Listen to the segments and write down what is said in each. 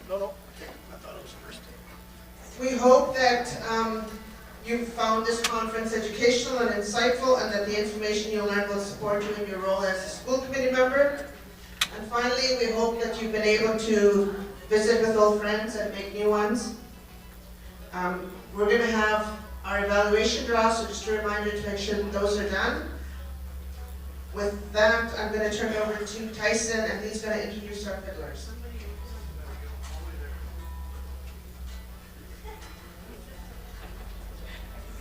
No, no. I thought it was first. We hope that you've found this conference educational and insightful, and that the information you learned will support you in your role as a school committee member. And finally, we hope that you've been able to visit with old friends and make new ones. We're going to have our evaluation draw, so just a reminder to make sure that those are done. With that, I'm going to turn it over to Tyson, and he's going to introduce our fiddlers.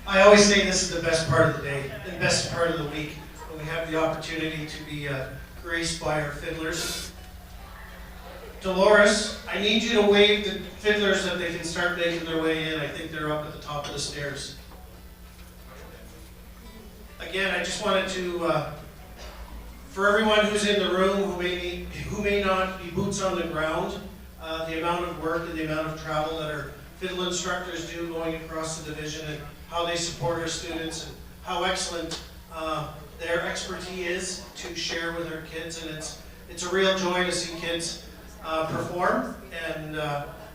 I always say this is the best part of the day, the best part of the week, when we have the opportunity to be graced by our fiddlers. Dolores, I need you to wave the fiddlers that they can start making their way in. I think they're up at the top of the stairs. Again, I just wanted to, for everyone who's in the room who may not be boots on the ground, the amount of work and the amount of travel that our fiddle instructors do going across the division, and how they support our students, and how excellent their expertise is to share with our kids. And it's a real joy to see kids perform, and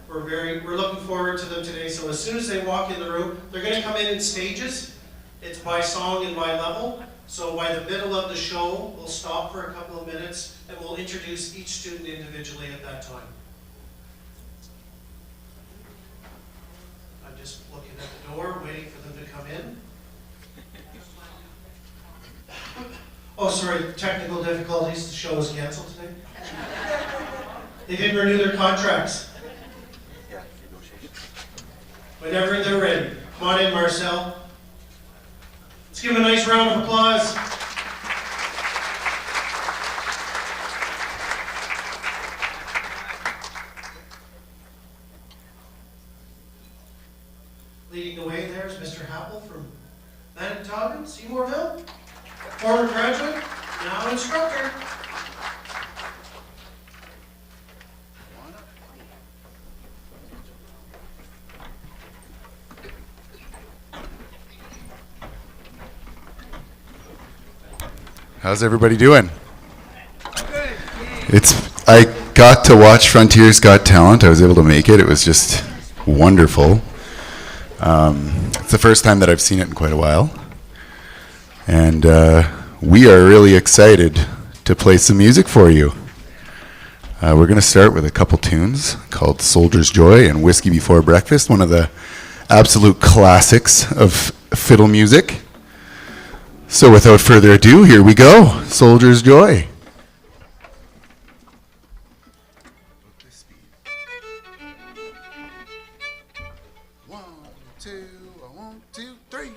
we're looking forward to them today. So as soon as they walk in the room, they're going to come in stages. It's by song and by level. So by the middle of the show, we'll stop for a couple of minutes, and we'll introduce each student individually at that time. I'm just looking at the door, waiting for them to come in. Oh, sorry, technical difficulties. The show was canceled today. They didn't renew their contracts. Yeah, negotiations. Whenever they're ready. Come on in, Marcel. Let's give him a nice round of applause. Leading the way there is Mr. Happel from Manitoba, Seymourville. Former graduate, now instructor. How's everybody doing? I got to watch Frontiers Got Talent. I was able to make it. It was just wonderful. It's the first time that I've seen it in quite a while. And we are really excited to play some music for you. We're going to start with a couple tunes called Soldier's Joy and Whiskey Before Breakfast, one of the absolute classics of fiddle music. So without further ado, here we go. Soldier's Joy. One, two, three.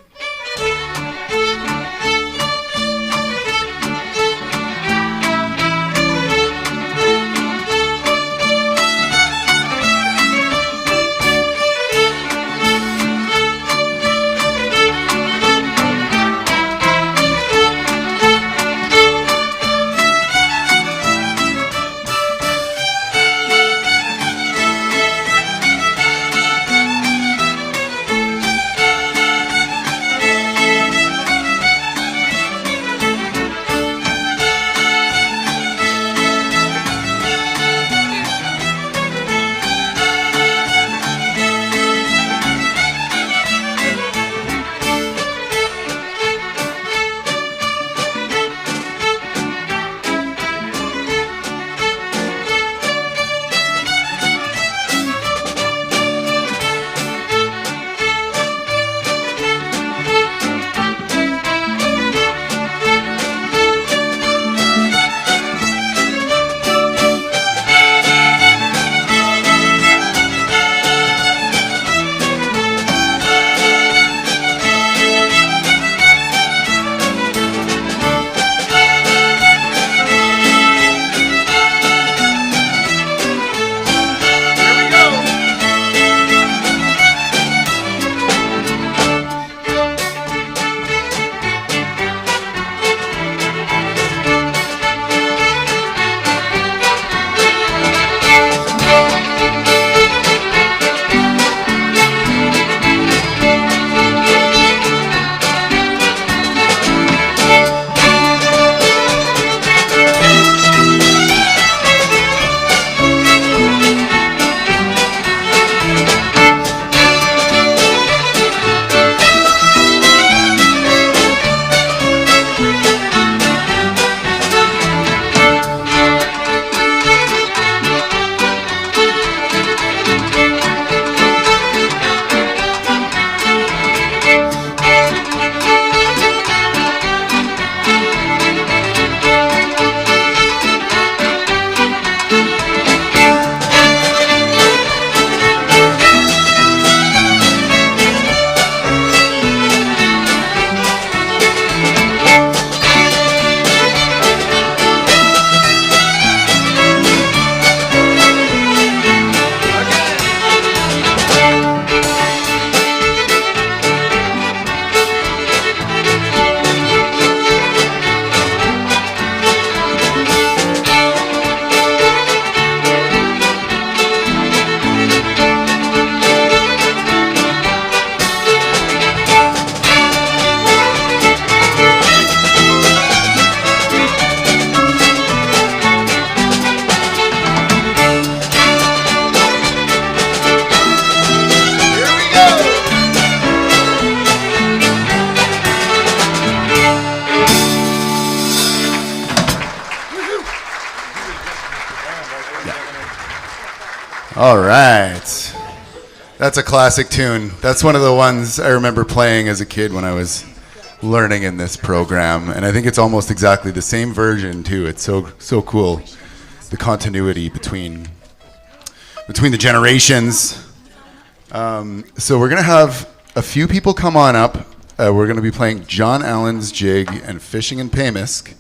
All right. That's a classic tune. That's one of the ones I remember playing as a kid when I was learning in this program. And I think it's almost exactly the same version, too. It's so cool, the continuity between the generations. So we're going to have a few people come on up. We're going to be playing John Allen's Jig and Fishing in Paymisk.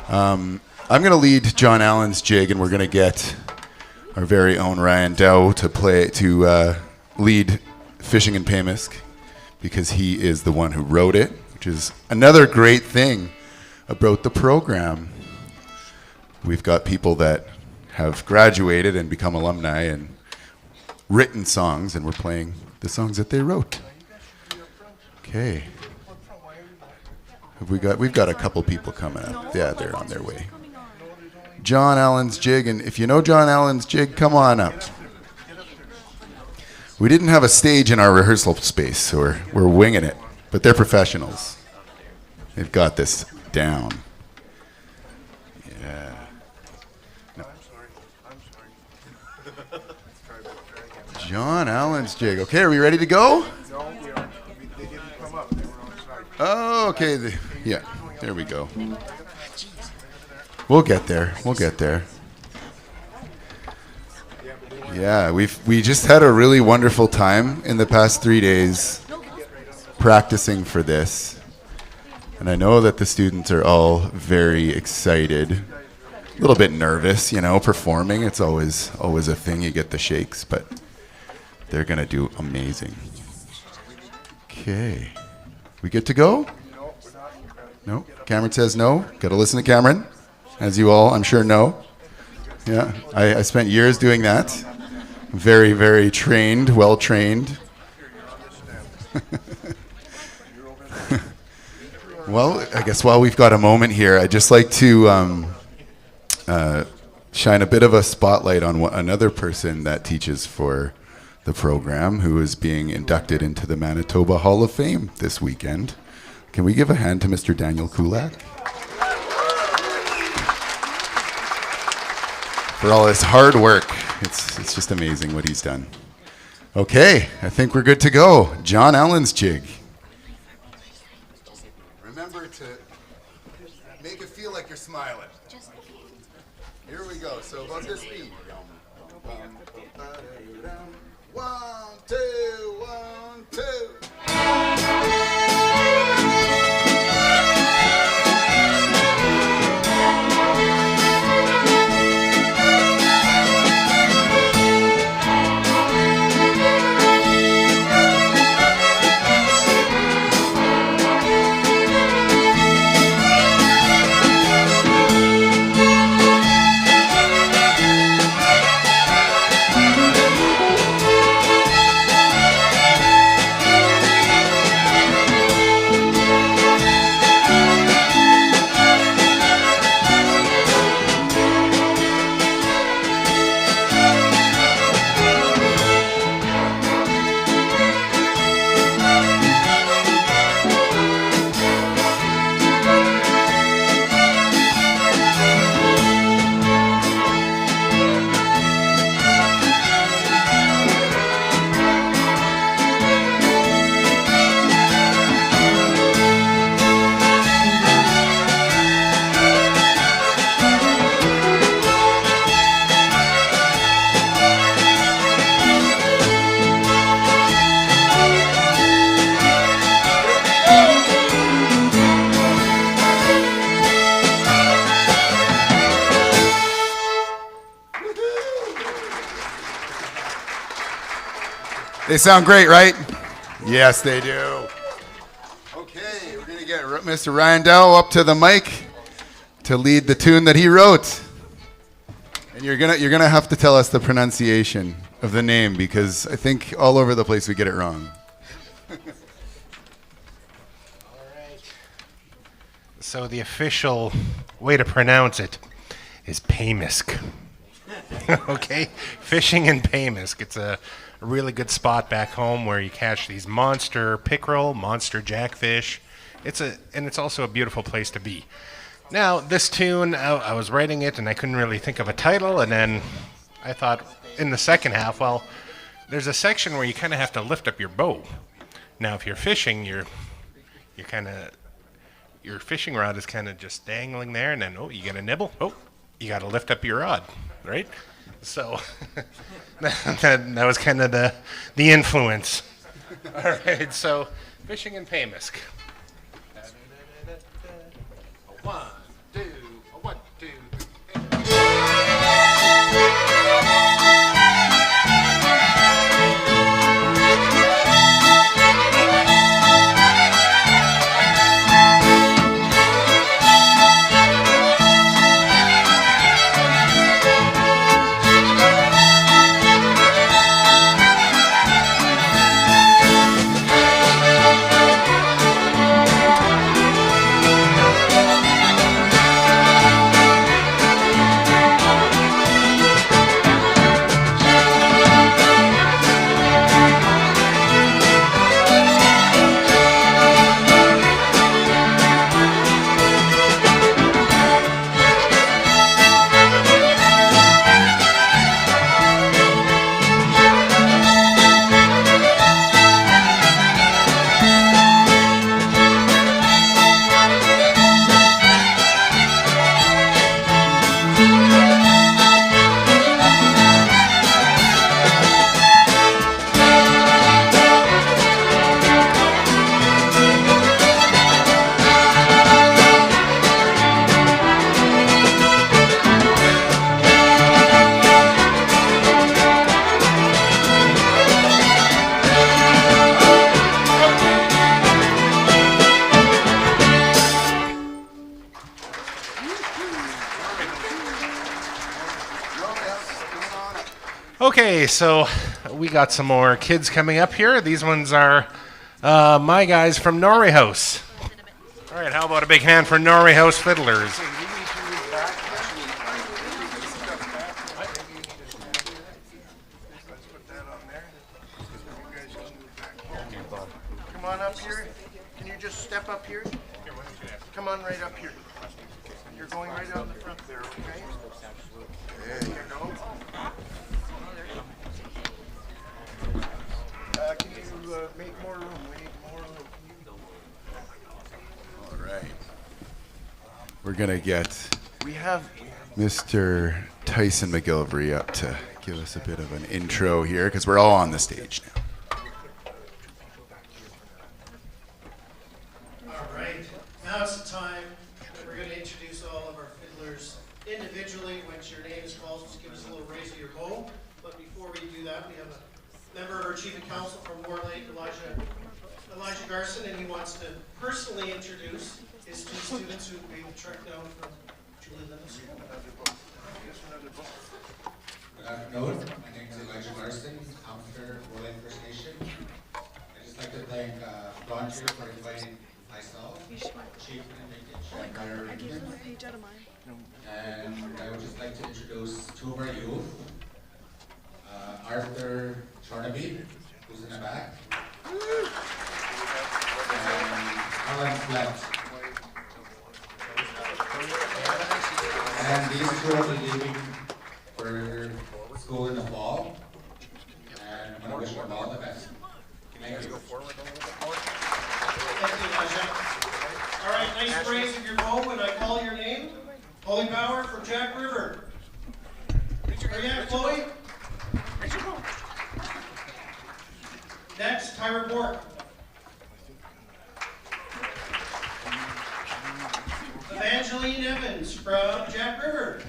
I'm going to lead John Allen's Jig, and we're going to get our very own Ryan Dow to lead Fishing in Paymisk, because he is the one who wrote it, which is another great thing about the program. We've got people that have graduated and become alumni and written songs, and we're playing the songs that they wrote. Okay. We've got a couple people coming up. Yeah, they're on their way. John Allen's Jig, and if you know John Allen's Jig, come on up. We didn't have a stage in our rehearsal space, so we're winging it, but they're professionals. They've got this down. Yeah. No. I'm sorry. John Allen's Jig. Okay, are we ready to go? No, they didn't come up. They were on the side. Oh, okay. Yeah, there we go. We'll get there. Yeah, we just had a really wonderful time in the past 3 days practicing for this. And I know that the students are all very excited. A little bit nervous, performing. It's always a thing. You get the shakes, but they're going to do amazing. Okay. We good to go? No? Cameron says no. Got to listen to Cameron, as you all, I'm sure, know. Yeah, I spent years doing that. Very, very trained, well-trained. Well, I guess while we've got a moment here, I'd just like to shine a bit of a spotlight on another person that teaches for the program, who is being inducted into the Manitoba Hall of Fame this weekend. Can we give a hand to Mr. Daniel Kulak? For all his hard work. It's just amazing what he's done. Okay, I think we're good to go. John Allen's Jig. Remember to make it feel like you're smiling. Here we go. So about this speed. 1, 2, 1, 2. They sound great, right? Yes, they do. Okay, we're going to get Mr. Ryan Dow up to the mic to lead the tune that he wrote. And you're gonna have to tell us the pronunciation of the name, because I think all over the place we get it wrong. All right. So the official way to pronounce it is Paymisk. Okay? Fishing in Paymisk. It's a really good spot back home where you catch these monster pickerel, monster jackfish. It's also a beautiful place to be. Now, this tune, I was writing it and I couldn't really think of a title, and then I thought in the second half, well, there's a section where you kind of have to lift up your bow. Now, if you're fishing, you're kind of, your fishing rod is kind of just dangling there, and then, oh, you get a nibble, oh, you got to lift up your rod, right? So that was kind of the influence. All right, so fishing and paymisk. 1, 2, 1, 2, 3. Okay, so we got some more kids coming up here. These ones are my guys from Norway House. All right, how about a big hand for Norway House Fiddlers? Come on up here. Can you just step up here? Come on right up here. You're going right out in the front there, okay? There you go. Can you make more room? We need more room. All right. We're going to get We have Mr. Tyson McGilvery up to give us a bit of an intro here, because we're all on the stage now. All right, now it's the time that we're going to introduce all of our fiddlers individually. Once your name is called, just give us a little raise of your bow. But before we do that, we have a member of our Chief of Council from War Lake, Elijah Garson, and he wants to personally introduce his two students who we tracked down from Julie Middle School. Good afternoon. My name is Elijah Garson, Counselor, War Lake First Nation. I'd just like to thank Volunteer for inviting myself, Chief and Mayor, and I would just like to introduce two of our youth. Arthur Chornaby, who's in the back, and Alan Flett. And these two will be leaving for school in the fall, and I'm going to wish them all the best. Thank you. Thank you, Elijah. All right, nice raise of your bow when I call your name. Holy Power from Jack River. Are you at, Chloe? Next, Tyra Bork. Evangeline Evans from Jack River.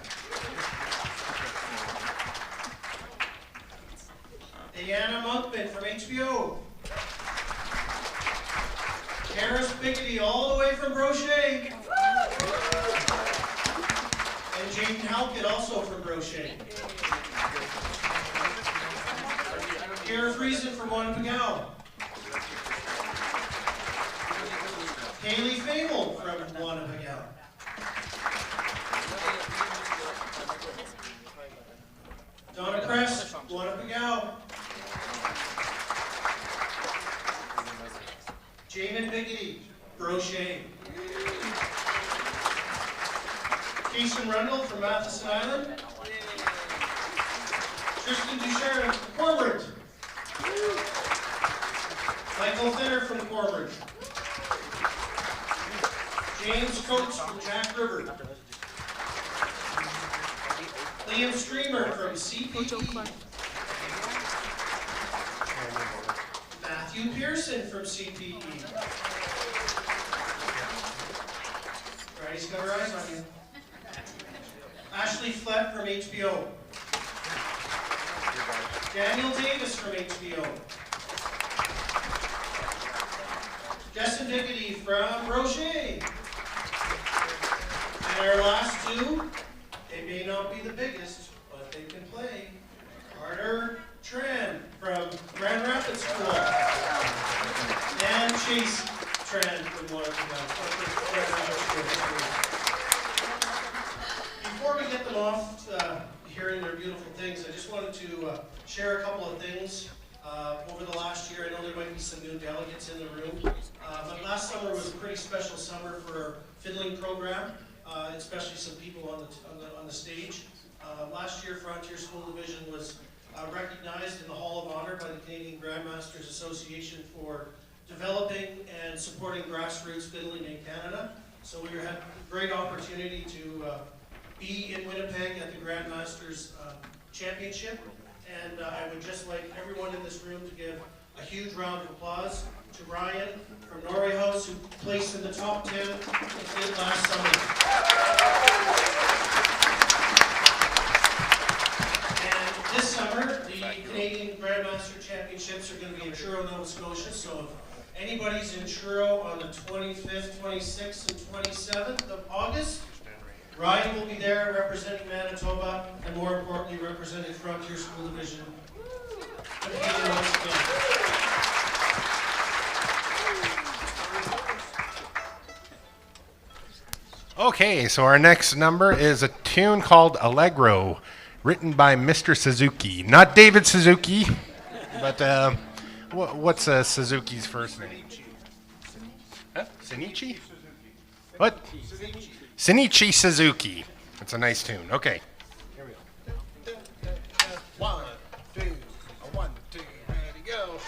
Diana Monkman from HBO. Karis Biggity all the way from Brochet. And Jaden Halkett also from Brochet. Kara Friesen from Wanapagao. Kaylee Fable from Wanapagao. Donna Crest, Wanapagao. Jamin Biggity, Brochet. Jason Rundle from Matheson Island. Tristan Duchard from Corbridge. Michael Thinner from Corbridge. James Coates from Jack River. Liam Streamer from CPE. Matthew Pearson from CPE. Bryce got her eyes on you. Ashley Flett from HBO. Daniel Davis from HBO. Justin Diggity from Rocher. And our last two, they may not be the biggest, but they can play. Carter Tran from Grand Rapids School. And Chase Tran from Watertown. Before we get them off hearing their beautiful things, I just wanted to share a couple of things. Over the last year, I know there might be some new delegates in the room, but last summer was a pretty special summer for our fiddling program, especially some people on the stage. Last year, Frontier School Division was recognized in the Hall of Honor by the Canadian Grandmasters Association for developing and supporting grassroots fiddling in Canada. So we had a great opportunity to be in Winnipeg at the Grandmasters Championship. And I would just like everyone in this room to give a huge round of applause to Ryan from Norway House, who placed in the top 10 last summer. And this summer, the Canadian Grandmaster Championships are going to be in Truro, Nova Scotia. So if anybody's in Truro on the 25th, 26th, and 27th of August, Ryan will be there representing Manitoba and more importantly representing Frontier School Division. Once again. Okay, so our next number is a tune called Allegro, written by Mr. Suzuki. Not David Suzuki, but what's Suzuki's first name? Huh? Shinichi? What? Shinichi Suzuki. It's a nice tune. Okay. Here we go. 1, 2, 1, 2, ready, go.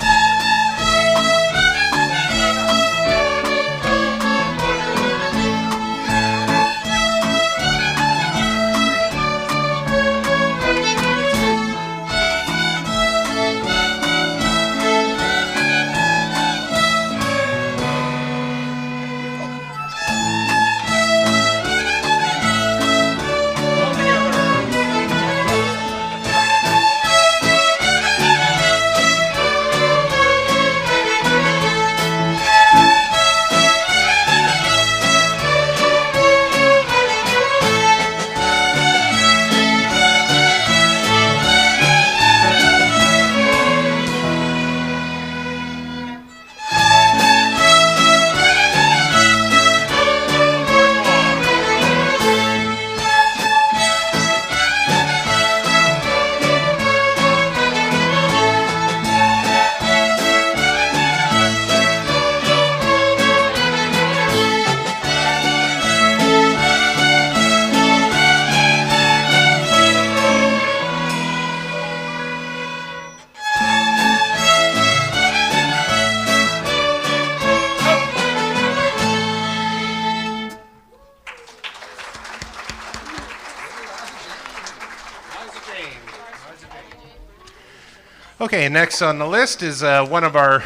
Okay, next on the list is one of our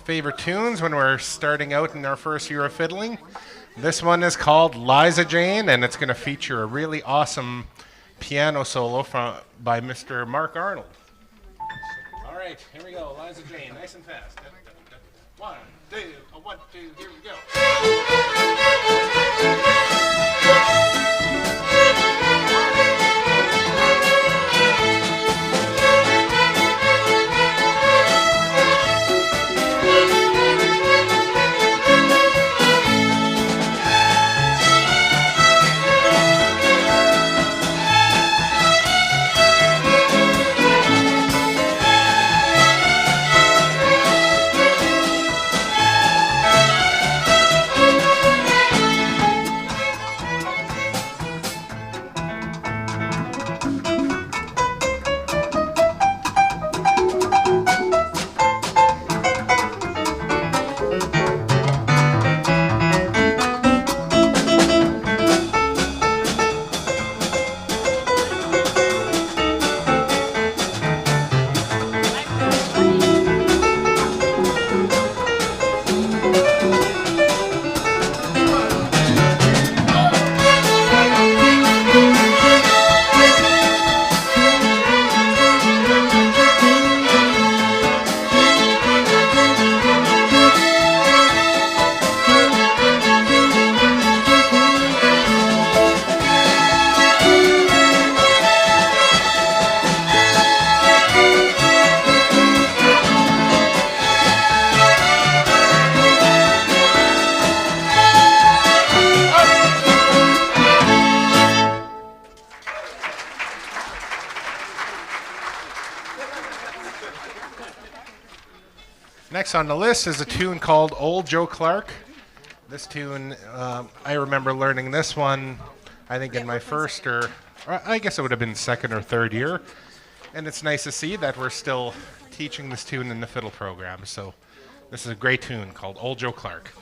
favorite tunes when we're starting out in our first year of fiddling. This one is called Liza Jane, and it's going to feature a really awesome piano solo by Mr. Mark Arnold. All right, here we go. Liza Jane, nice and fast. 1, 2, 1, 2, here we go. Next on the list is a tune called Old Joe Clark. This tune, I remember learning this one, I think in my first or I guess it would have been second or third year. And it's nice to see that we're still teaching this tune in the fiddle program. So this is a great tune called Old Joe Clark.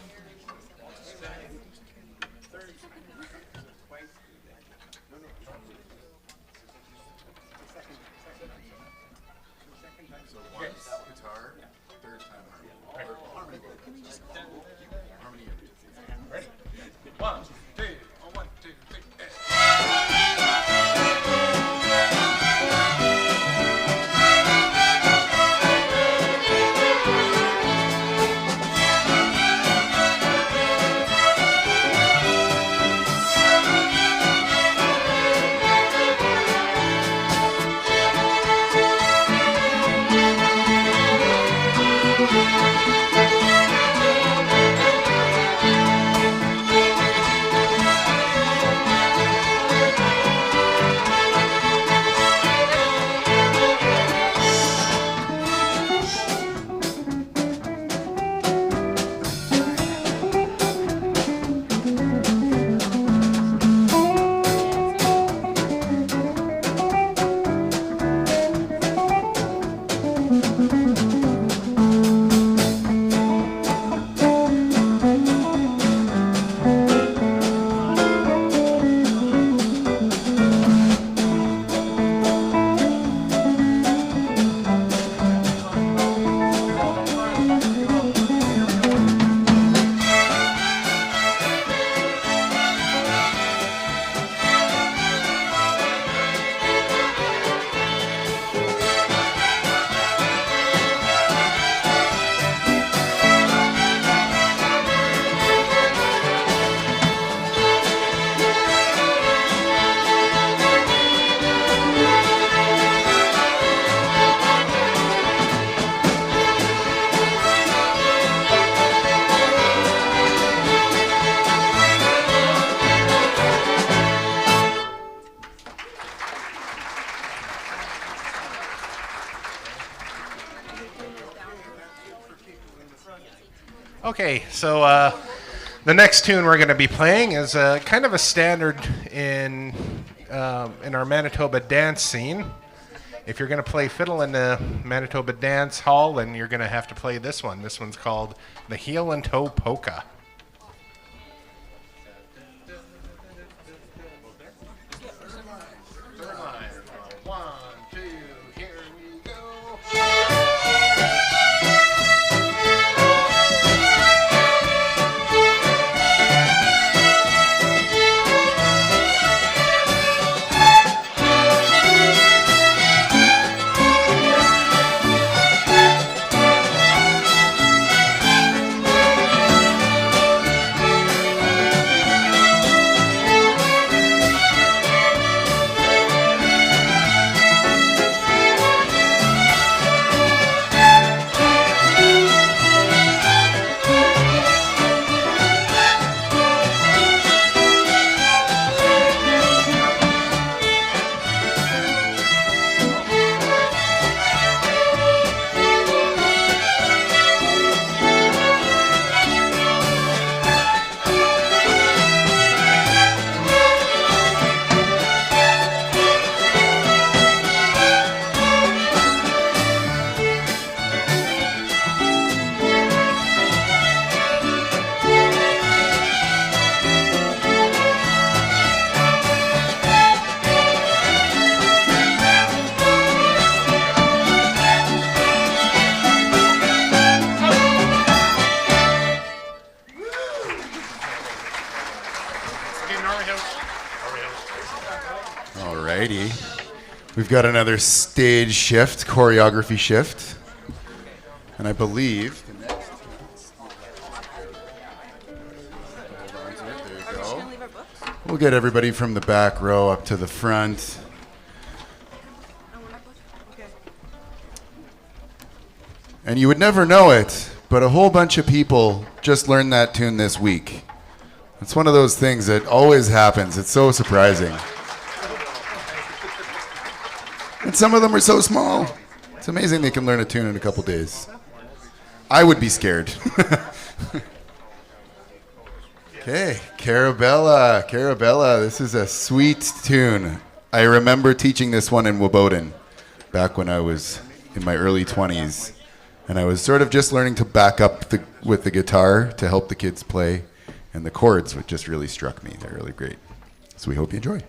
Okay, so the next tune we're going to be playing is kind of a standard in our Manitoba dance scene. If you're going to play fiddle in the Manitoba Dance Hall, then you're going to have to play this one. This one's called the Heel and Toe Polka. We've got another stage shift, choreography shift, and I believe the next. There you go. We'll get everybody from the back row up to the front. And you would never know it, but a whole bunch of people just learned that tune this week. It's one of those things that always happens. It's so surprising. And some of them are so small. It's amazing they can learn a tune in a couple days. I would be scared. Okay, Carabella. Carabella, this is a sweet tune. I remember teaching this one in Woboden back when I was in my early 20s. And I was sort of just learning to back up with the guitar to help the kids play. And the chords which just really struck me. They're really great. So we hope you enjoy.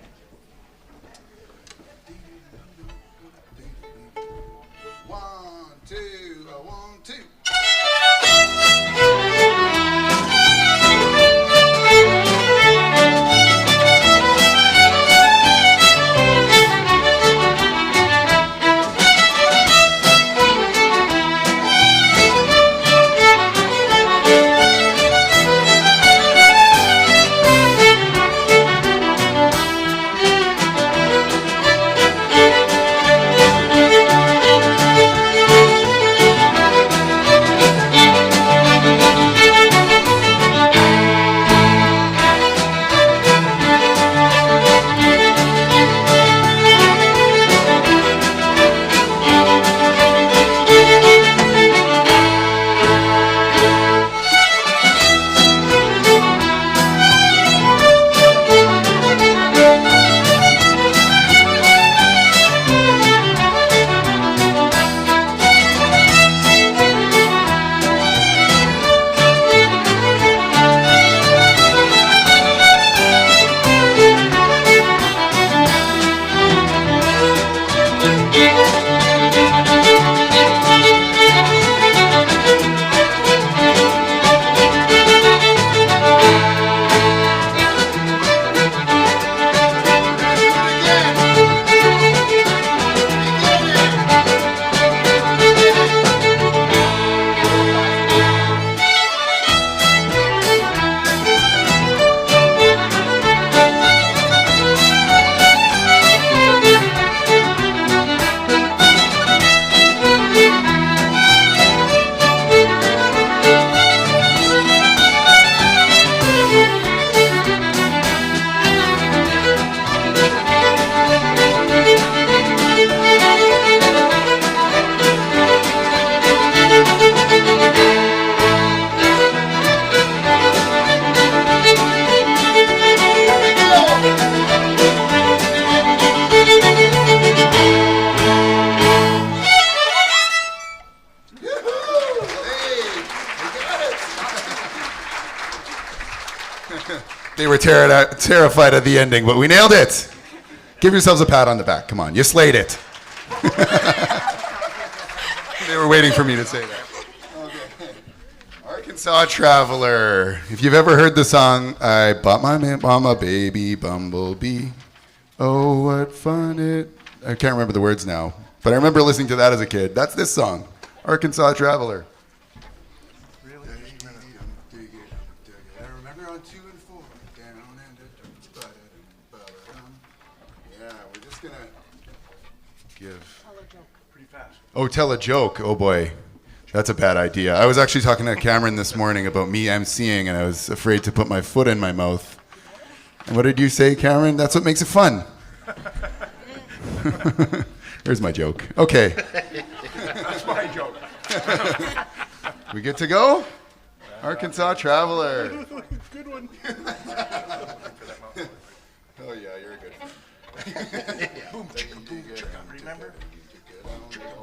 They were terrified at the ending, but we nailed it. Give yourselves a pat on the back. Come on, you slayed it. They were waiting for me to say that. Okay. Arkansas Traveler. If you've ever heard the song, I bought my mama baby bumblebee. Oh, what fun it... I can't remember the words now, but I remember listening to that as a kid. That's this song, Arkansas Traveler. I remember on 2 and 4. Yeah, we're just gonna give. Tell a joke. Pretty fast. Oh, tell a joke. Oh boy, that's a bad idea. I was actually talking to Cameron this morning about me emceeing, and I was afraid to put my foot in my mouth. And what did you say, Cameron? That's what makes it fun. Here's my joke. Okay. That's my joke. We good to go? Arkansas Traveler. Good one. Oh yeah, you're a good one. Boom, chicka, boom, chicka. Remember?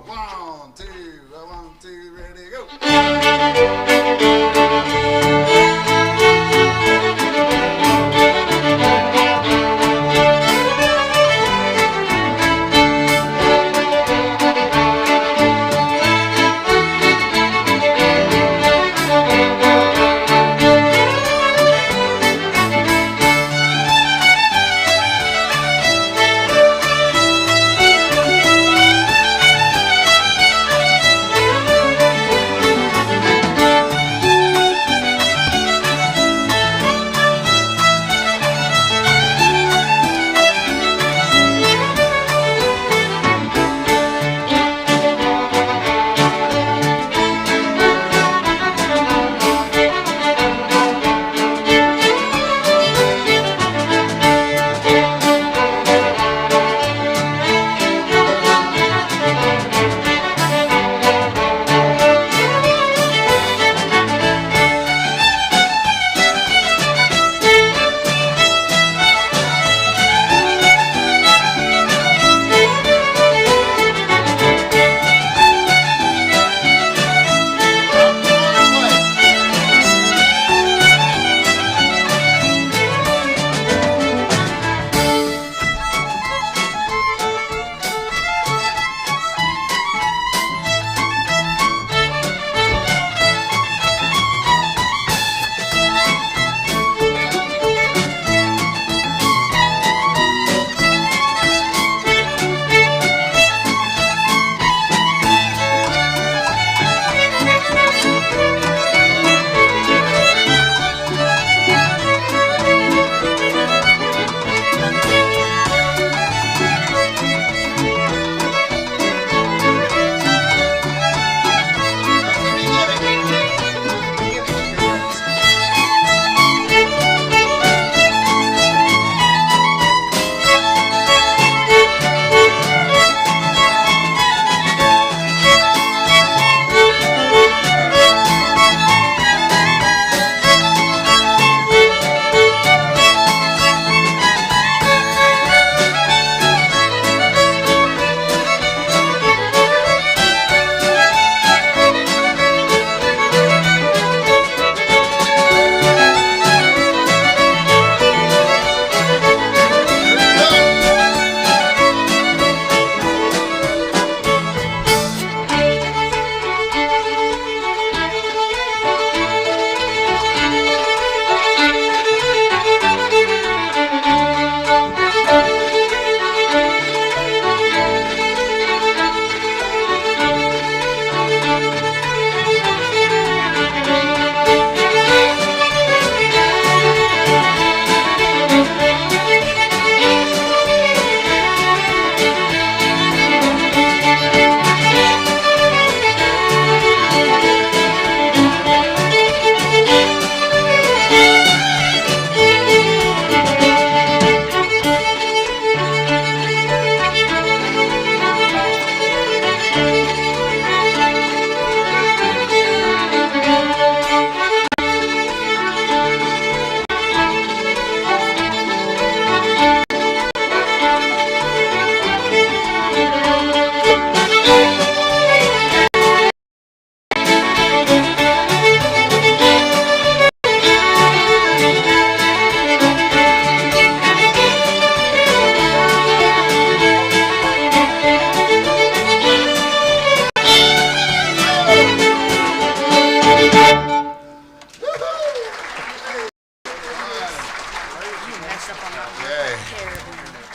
1, 2, 1, 2, ready, go.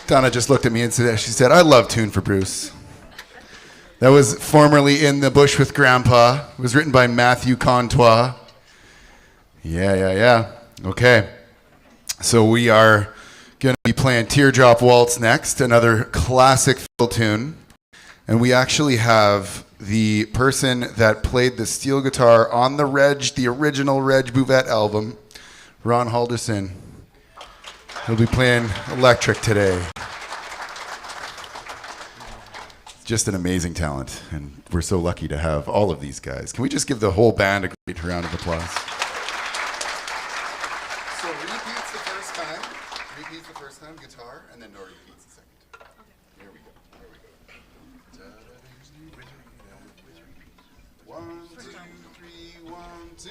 Donna just looked at me and said, she said, I love Tune for Bruce. That was formerly In the Bush with Grandpa. It was written by Matthew Contois. Yeah. Okay. So we are going to be playing Teardrop Waltz next, another classic fiddle tune. And we actually have the person that played the steel guitar on the original Reg Bouvette album, Ron Halderson. He'll be playing electric today. Just an amazing talent, and we're so lucky to have all of these guys. Can we just give the whole band a great round of applause? So repeats the first time. Repeats the first time, guitar, and then no repeats the second. Here we go. 1, 2, 3, 1, 2.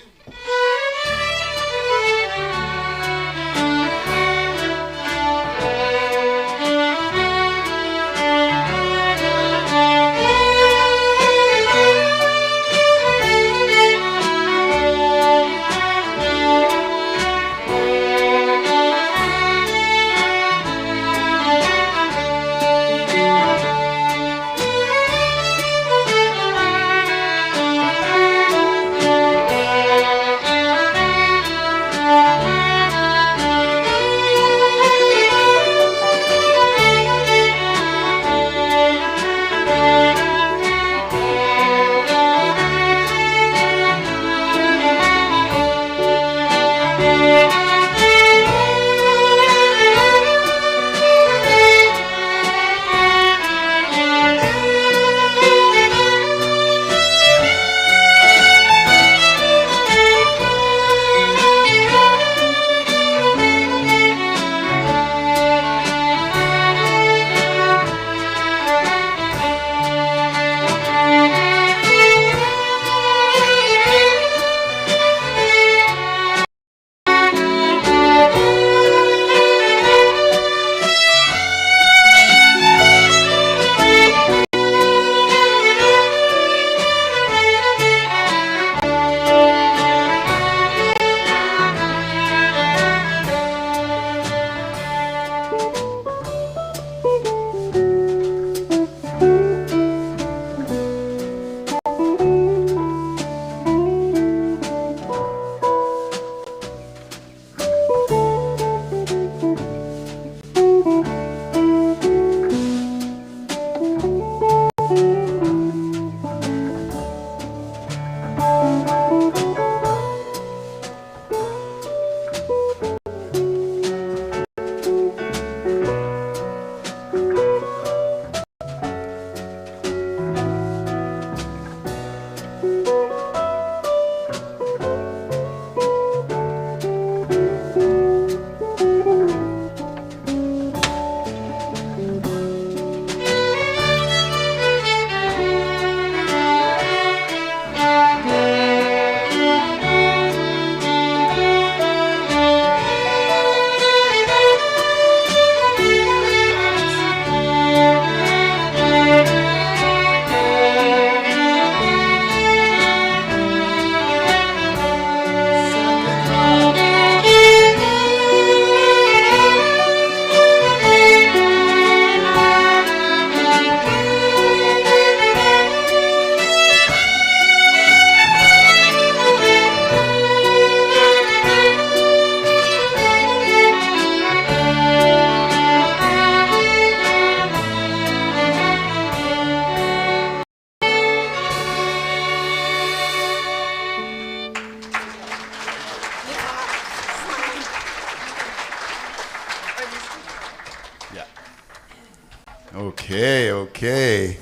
Okay.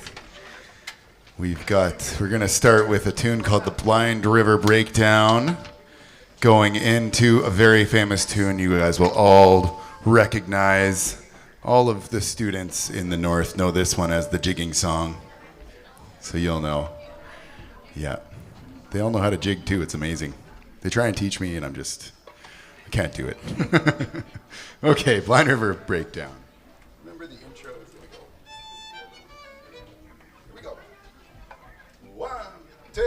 We're going to start with a tune called The Blind River Breakdown, going into a very famous tune you guys will all recognize. All of the students in the North know this one as the jigging song, so you'll know. Yeah. They all know how to jig too. It's amazing. They try and teach me, and I can't do it. Okay, Blind River Breakdown. Remember the intro is going to go. Here we go. 1, 2,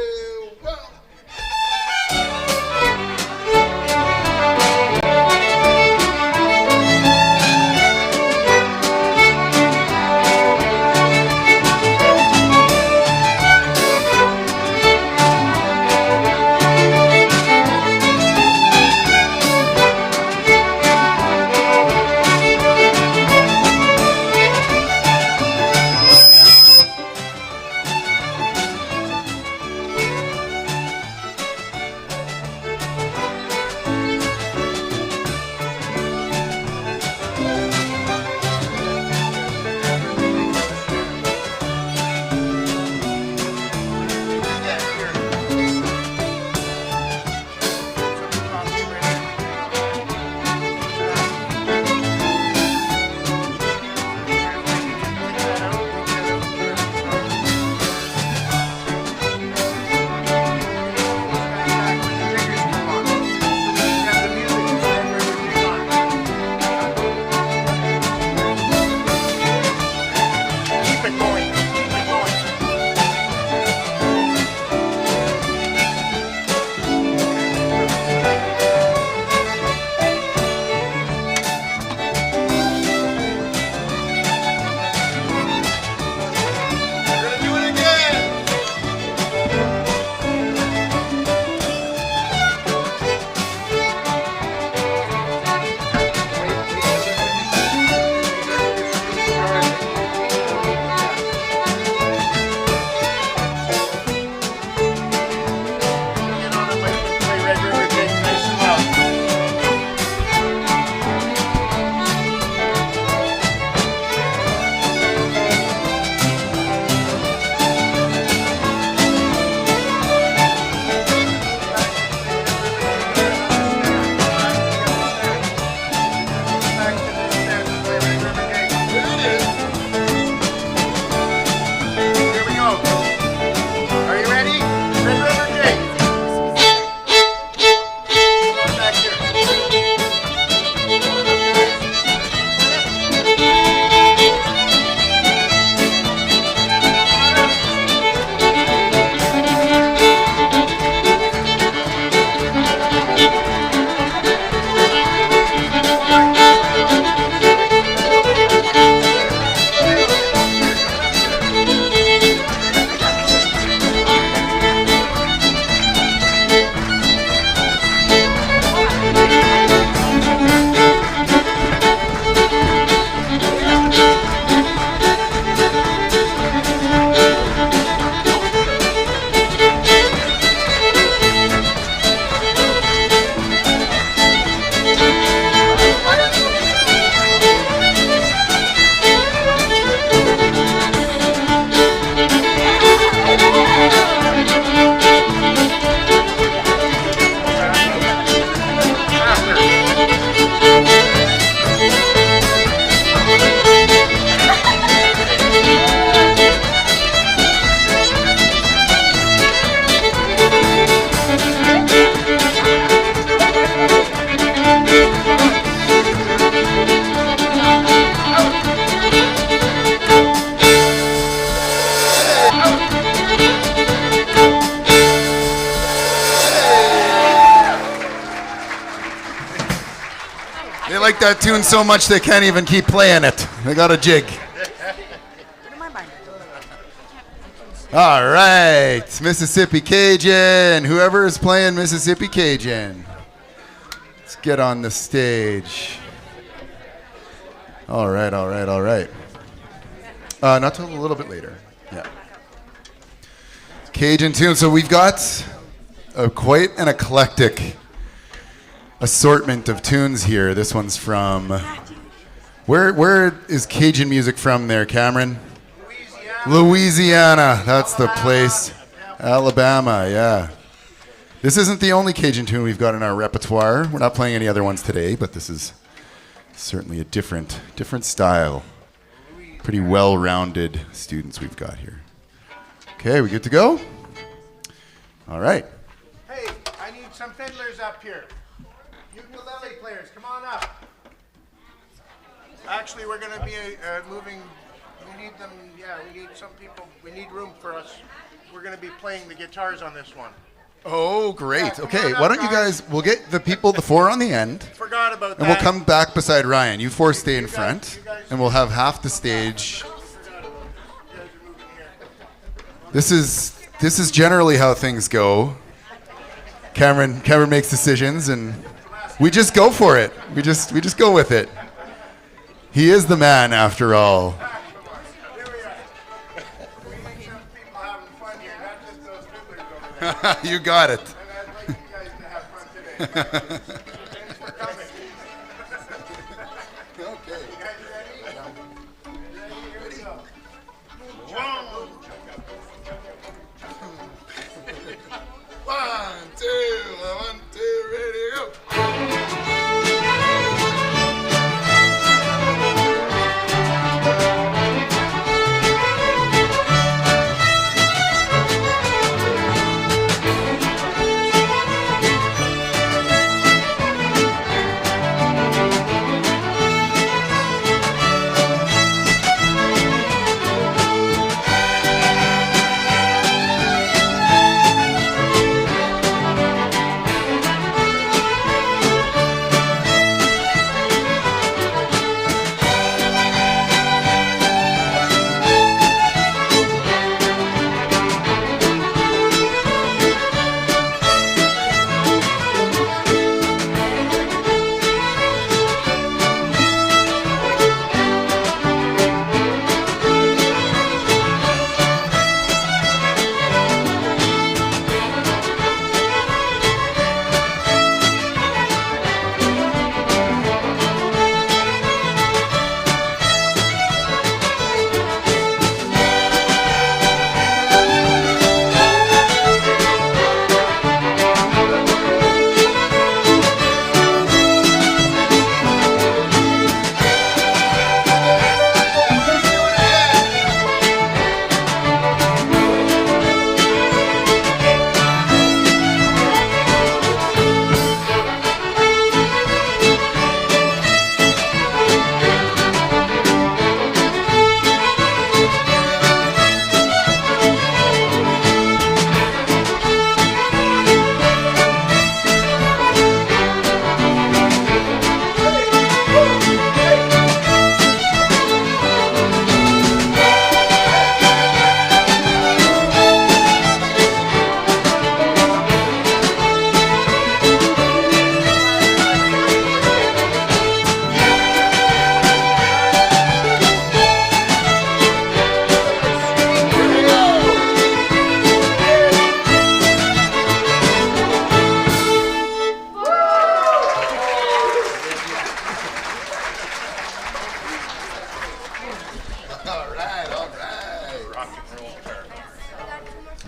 1. like that tune so much they can't even keep playing it. They got a jig. All right, Mississippi Cajun. Whoever is playing Mississippi Cajun, let's get on the stage. All right, all right, all right. Not till a little bit later. Yeah. Cajun tune. So we've got quite an eclectic assortment of tunes here. This one's from, where is Cajun music from there, Cameron? Louisiana. That's the place. Alabama, yeah. This isn't the only Cajun tune we've got in our repertoire. We're not playing any other ones today, but this is certainly a different style. Pretty well-rounded students we've got here. Okay, we good to go? All right. Hey, I need some fiddlers up here. Ukulele players, come on up. Actually, we're going to be moving. We need them. Yeah, we need some people. We need room for us. We're going to be playing the guitars on this one. Oh, great. Yeah, Okay, up, why don't you guys, we'll get the people, the four on the end, Forgot about that. and we'll come back beside Ryan. You four stay in front, and we'll have half the stage. This is generally how things go. Cameron makes decisions, and we just go for it. We just go with it. He is the man, after all. Here we are. We need some people having fun here, not just those fiddlers over there. You got it. And I'd like you guys to have fun today. Thanks for coming. Okay. You guys ready? Ready? Here we go. One, two, ready, go.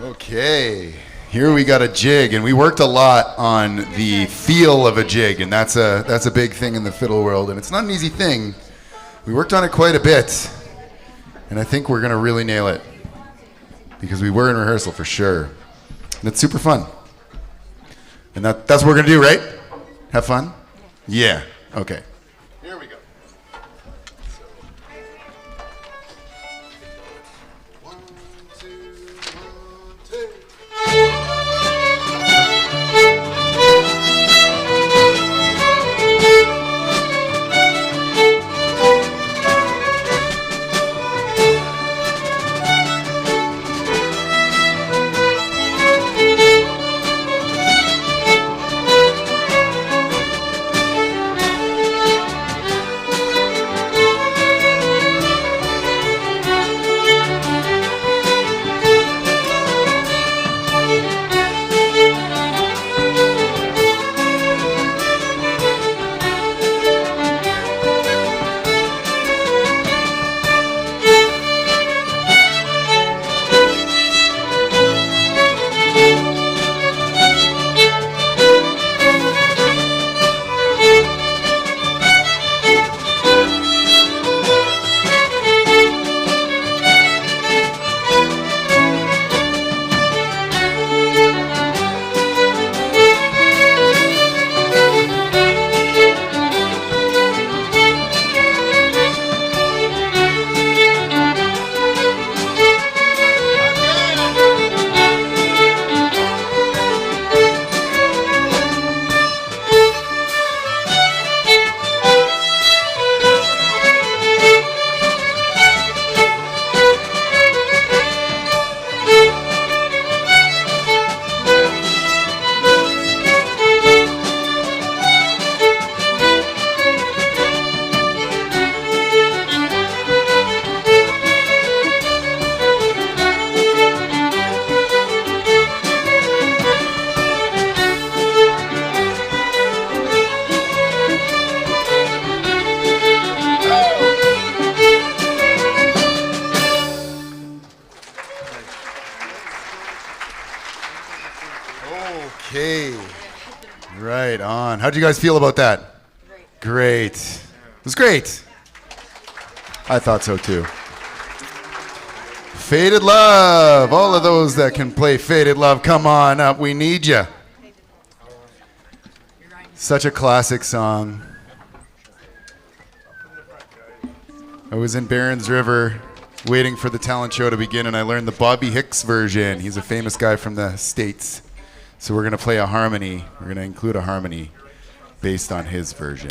Okay, here we got a jig, and we worked a lot on the feel of a jig, and that's a big thing in the fiddle world, and it's not an easy thing. We worked on it quite a bit, and I think we're gonna really nail it, because we were in rehearsal for sure, and it's super fun. And that's what we're gonna do, right? Have fun? Yeah, okay. Here we go. One, two. Okay. Right on. How'd you guys feel about that? Great. It was great. I thought so too. Faded Love. All of those that can play Faded Love, come on up. We need you. Such a classic song. I was in Barons River waiting for the talent show to begin, and I learned the Bobby Hicks version. He's a famous guy from the States. So we're going to play a harmony. We're going to include a harmony based on his version.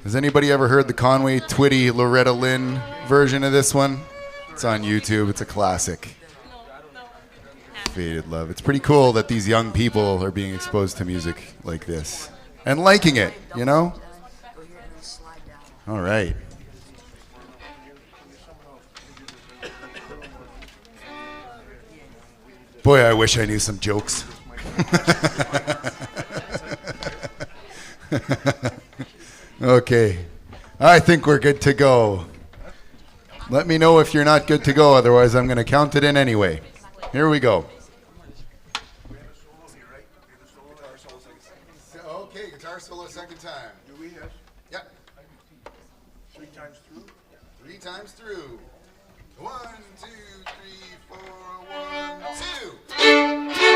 Has anybody ever heard the Conway Twitty Loretta Lynn version of this one? It's on YouTube. It's a classic. Faded Love. It's pretty cool that these young people are being exposed to music like this and liking it, you know? All right. Boy, I wish I knew some jokes. Okay. I think we're good to go. Let me know if you're not good to go, otherwise I'm going to count it in anyway. Here we go. Okay, guitar solo second time. Do we, yes? Yep. 3 times through? 3 times through. 1, 2, 3, 4, 1, 2.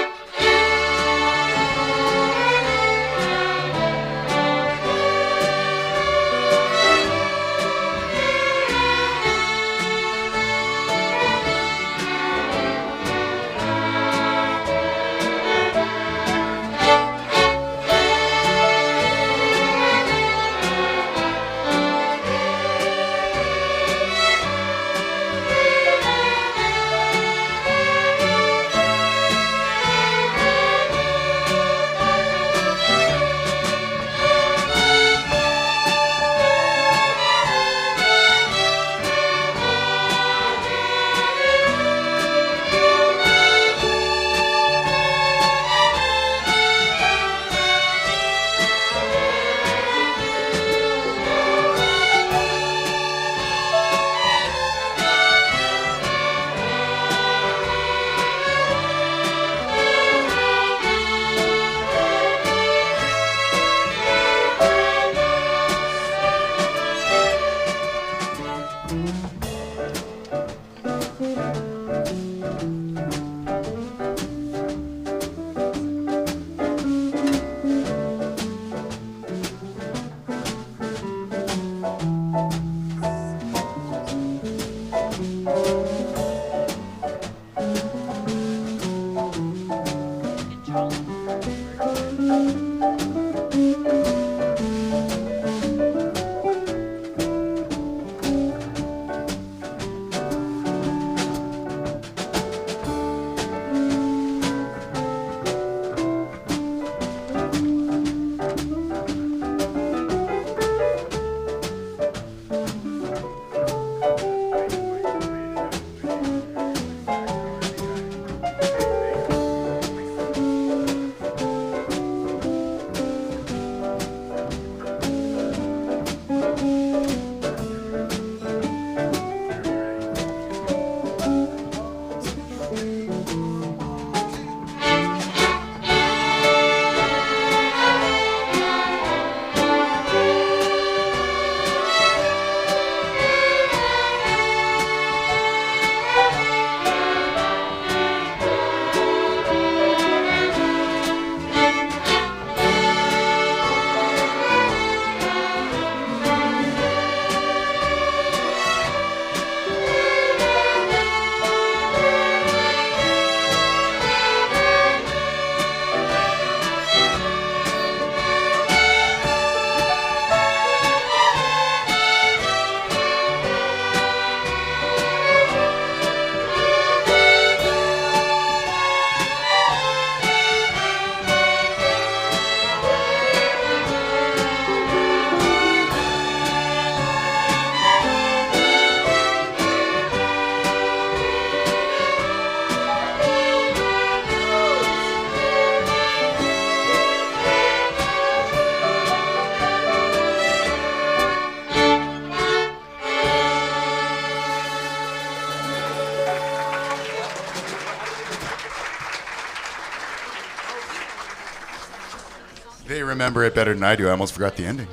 remember it better than I do. I almost forgot the ending.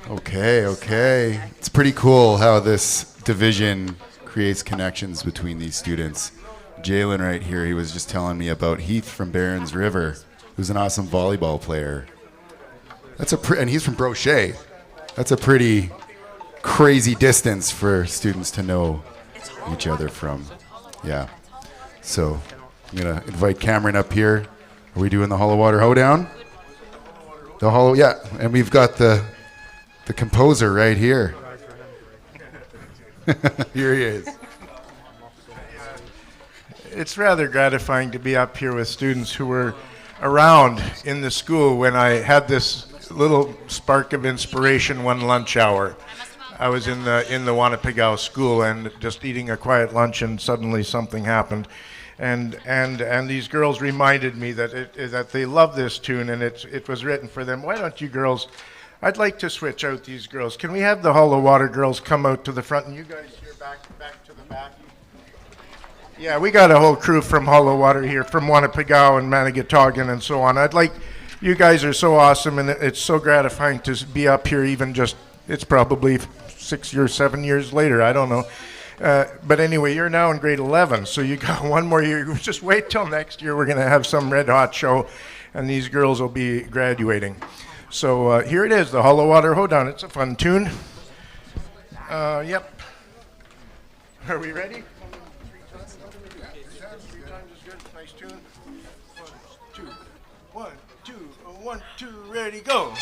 Okay. It's pretty cool how this division creates connections between these students. Jalen right here, he was just telling me about Heath from Barons River, who's an awesome volleyball player. And he's from Brochet. That's a pretty crazy distance for students to know each other from. Yeah. So I'm gonna invite Cameron up here. Are we doing the Hollow Water Hoedown? Yeah. And we've got the composer right here. Here he is. It's rather gratifying to be up here with students who were around in the school when I had this little spark of inspiration one lunch hour. I was in the Wanapigao school and just eating a quiet lunch, and suddenly something happened. And these girls reminded me that they love this tune, and it was written for them. Why don't you girls, I'd like to switch out these girls. Can we have the Hollow Water girls come out to the front, and you guys here back to the back? Yeah, we got a whole crew from Hollow Water here, from Wanapigao and Manigatagan and so on. You guys are so awesome, and it's so gratifying to be up here even just, it's probably 6 or 7 years later, I don't know. But anyway, you're now in grade 11, so you got one more year. Just wait till next year. We're going to have some red hot show, and these girls will be graduating. So here it is, the Hollow Water Hoedown. It's a fun tune. Yep. Are we ready? 3 times is good. Nice tune. 1, 2, 1, 2, ready, go.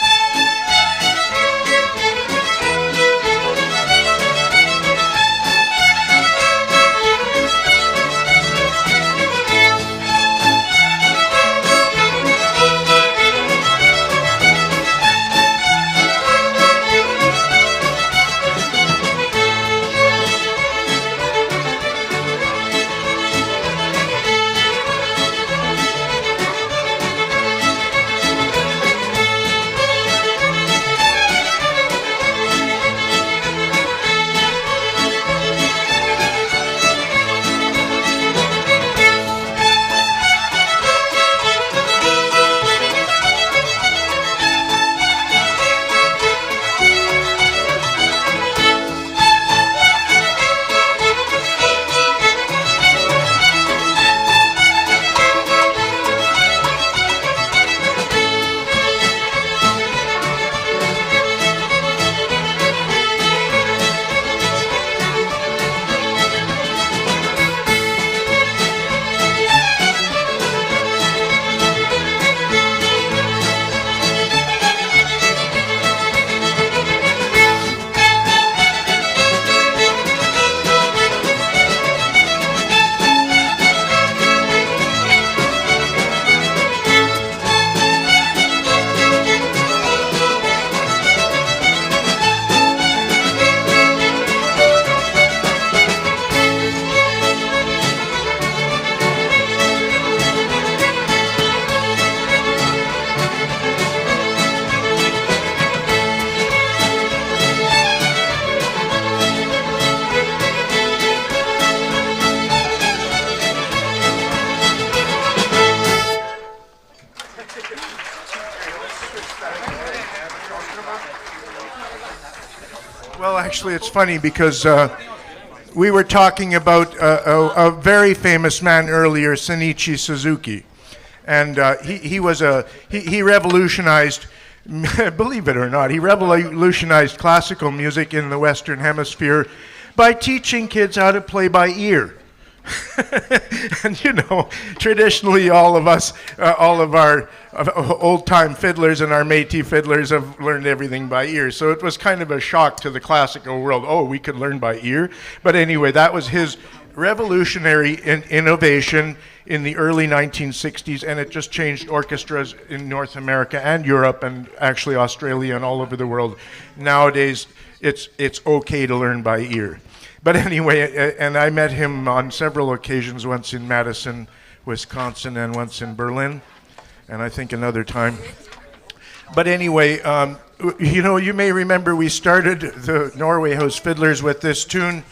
Well, actually, it's funny because we were talking about a very famous man earlier, Shinichi Suzuki, and he revolutionized, believe it or not, he revolutionized classical music in the Western Hemisphere by teaching kids how to play by ear. And you know, traditionally all of us, all of our old-time fiddlers and our Métis fiddlers have learned everything by ear. So it was kind of a shock to the classical world. Oh, we could learn by ear? But anyway, that was his revolutionary innovation in the early 1960s, and it just changed orchestras in North America and Europe and actually Australia and all over the world. Nowadays, it's okay to learn by ear. But anyway, and I met him on several occasions, once in Madison, Wisconsin, and once in Berlin, and I think another time. But anyway, you know, you may remember we started the Norway House Fiddlers with this tune.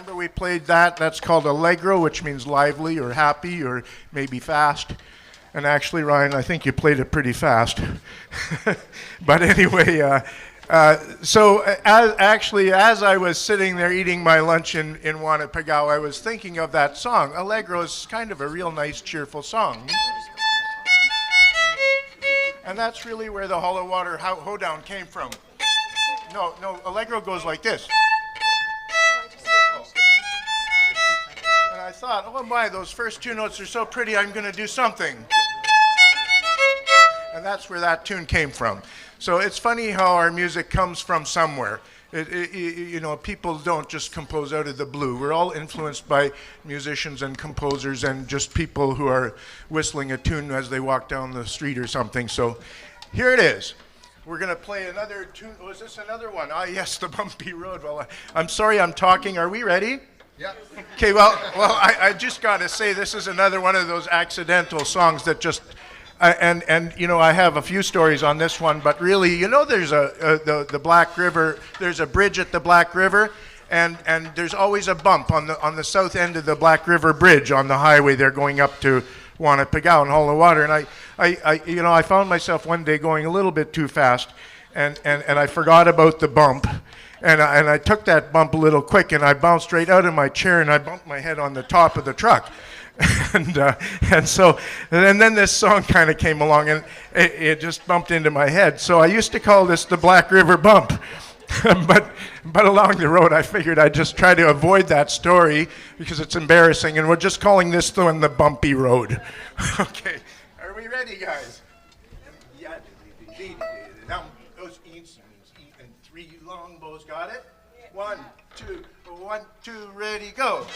remember we played that? That's called allegro, which means lively or happy or maybe fast. And actually, Ryan, I think you played it pretty fast. But anyway, so as I was sitting there eating my lunch in Wanapagao, I was thinking of that song. Allegro is kind of a real nice, cheerful song. And that's really where the hollow water hoedown came from. No, allegro goes like this. And I thought, oh my, those first two notes are so pretty, I'm going to do something. And that's where that tune came from. So it's funny how our music comes from somewhere. You know, people don't just compose out of the blue. We're all influenced by musicians and composers and just people who are whistling a tune as they walk down the street or something. So here it is. We're going to play another tune. Oh, is this another one? Ah, yes, the Bumpy Road. Well, I'm sorry I'm talking. Are we ready? Yeah. Okay, well, I just got to say this is another one of those accidental songs that just... And you know, I have a few stories on this one, but really, you know, there's the Black River. There's a bridge at the Black River, and there's always a bump on the south end of the Black River Bridge on the highway there going up to Wanapagao and Hollow Water. And I found myself one day going a little bit too fast, and I forgot about the bump. And I took that bump a little quick, and I bounced right out of my chair, and I bumped my head on the top of the truck. And then this song kind of came along, and it just bumped into my head. So I used to call this the Black River Bump. but along the road, I figured I'd just try to avoid that story because it's embarrassing, and we're just calling this one the Bumpy Road. Okay, are we ready, guys? Yeah. Now, those eats and three long bows. Got it? 1, 2, 1, 2, ready, go.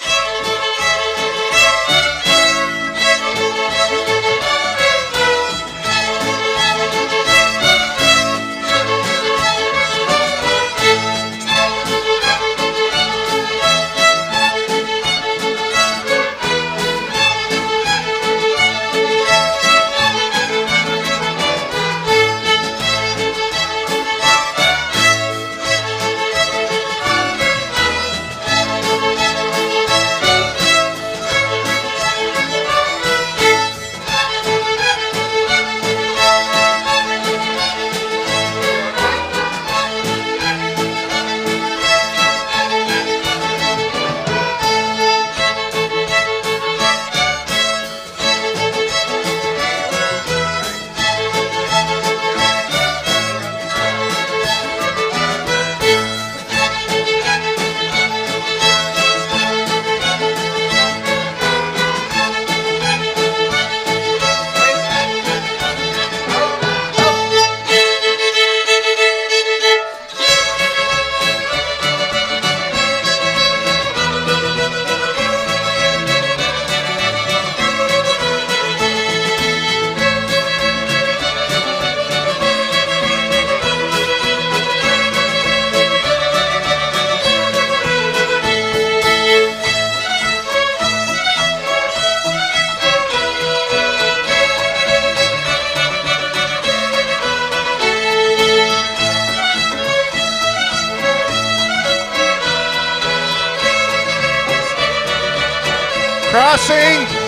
Crossing.